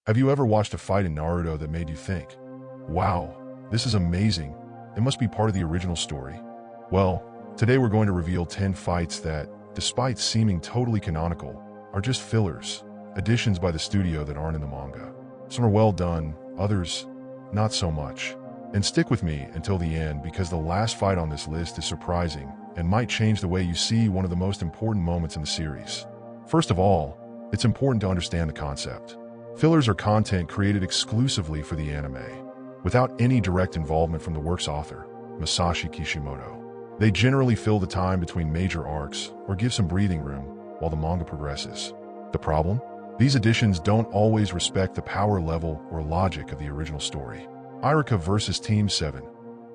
Have you ever watched a fight in Naruto that made you think, wow, this is amazing, it must be part of the original story? Well, today we're going to reveal 10 fights that, despite seeming totally canonical, are just fillers, additions by the studio that aren't in the manga. Some are well done, others, not so much. And stick with me until the end because the last fight on this list is surprising and might change the way you see one of the most important moments in the series. First of all, it's important to understand the concept. Fillers are content created exclusively for the anime, without any direct involvement from the work's author, Masashi Kishimoto. They generally fill the time between major arcs or give some breathing room while the manga progresses. The problem? These additions don't always respect the power level or logic of the original story. Iruka versus Team 7,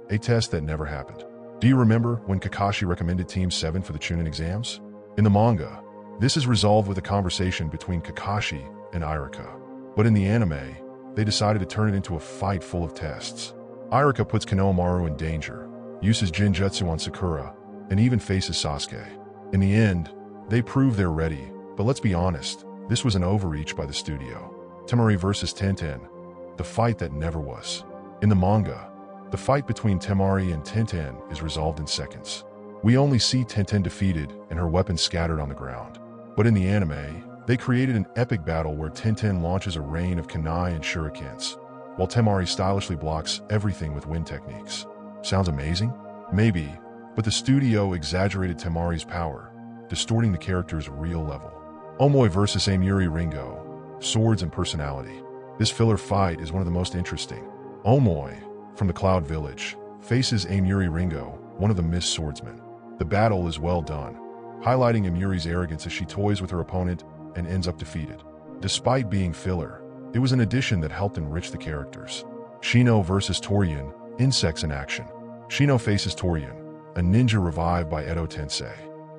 a test that never happened. Do you remember when Kakashi recommended Team 7 for the Chunin exams? In the manga, this is resolved with a conversation between Kakashi and Iruka. But in the anime, they decided to turn it into a fight full of tests. Iruka puts Konohamaru in danger, uses Jinjutsu on Sakura, and even faces Sasuke. In the end, they prove they're ready, but let's be honest, this was an overreach by the studio. Temari versus Tenten, the fight that never was. In the manga, the fight between Temari and Tenten is resolved in seconds. We only see Tenten defeated and her weapons scattered on the ground. But in the anime, they created an epic battle where Tenten launches a rain of kunai and shurikens, while Temari stylishly blocks everything with wind techniques. Sounds amazing? Maybe, but the studio exaggerated Temari's power, distorting the character's real level. Omoi versus Amuri Ringo, swords and personality. This filler fight is one of the most interesting. Omoi, from the Cloud Village, faces Amuri Ringo, one of the mist swordsmen. The battle is well done, highlighting Amuri's arrogance as she toys with her opponent and ends up defeated. Despite being filler, it was an addition that helped enrich the characters. Shino versus Torian, insects in action. Shino faces Torian, a ninja revived by Edo Tensei.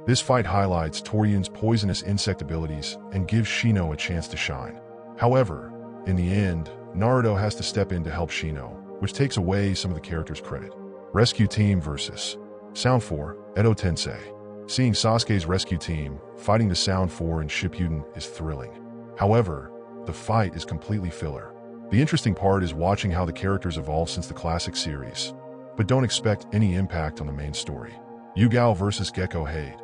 This fight highlights Torian's poisonous insect abilities and gives Shino a chance to shine. However, in the end, Naruto has to step in to help Shino, which takes away some of the character's credit. Rescue Team versus Sound 4, Edo Tensei. Seeing Sasuke's rescue team fighting the Sound 4 in Shippuden is thrilling. However, the fight is completely filler. The interesting part is watching how the characters evolve since the classic series, but don't expect any impact on the main story. Yugao versus Gecko Hade,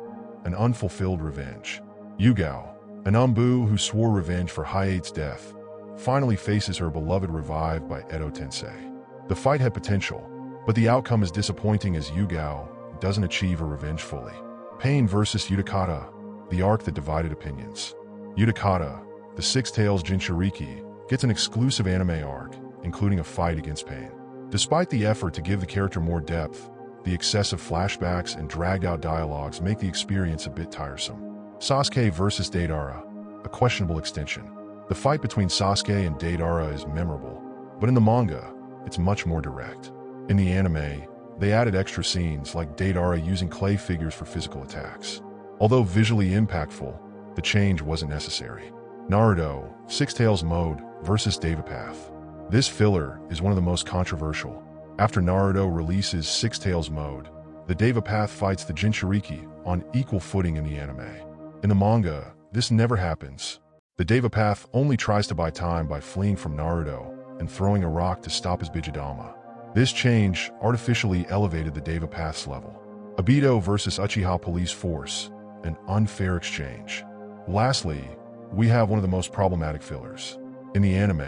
an unfulfilled revenge. Yugao, an Anbu who swore revenge for Hayate's death, finally faces her beloved revived by Edo Tensei. The fight had potential, but the outcome is disappointing as Yugao doesn't achieve her revenge fully. Pain versus Uchiha, the arc that divided opinions. Uchiha, the Six Tails Jinchuriki, gets an exclusive anime arc, including a fight against Pain. Despite the effort to give the character more depth, the excessive flashbacks and dragged-out dialogues make the experience a bit tiresome. Sasuke versus Deidara, a questionable extension. The fight between Sasuke and Deidara is memorable, but in the manga, it's much more direct. In the anime, they added extra scenes like Deidara using clay figures for physical attacks. Although visually impactful, the change wasn't necessary. Naruto, Six Tails Mode versus Devapath. This filler is one of the most controversial. After Naruto releases Six Tails Mode, the Devapath fights the Jinchuriki on equal footing in the anime. In the manga, this never happens. The Devapath only tries to buy time by fleeing from Naruto and throwing a rock to stop his Bijidama. This change artificially elevated the Devapath's level. Obito versus Uchiha Police Force, an unfair exchange. Lastly, we have one of the most problematic fillers. In the anime,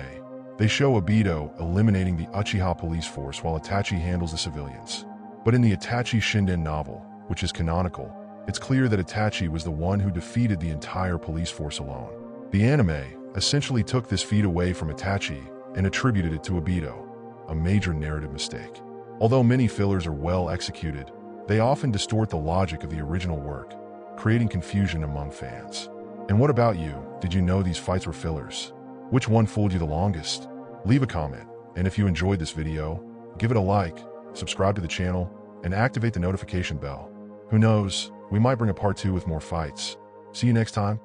they show Obito eliminating the Uchiha Police Force while Itachi handles the civilians. But in the Itachi Shinden novel, which is canonical, it's clear that Itachi was the one who defeated the entire police force alone. The anime essentially took this feat away from Itachi and attributed it to Obito, a major narrative mistake. Although many fillers are well executed, they often distort the logic of the original work, creating confusion among fans. And what about you? Did you know these fights were fillers? Which one fooled you the longest? Leave a comment, and if you enjoyed this video, give it a like, subscribe to the channel, and activate the notification bell. Who knows, we might bring a part 2 with more fights. See you next time.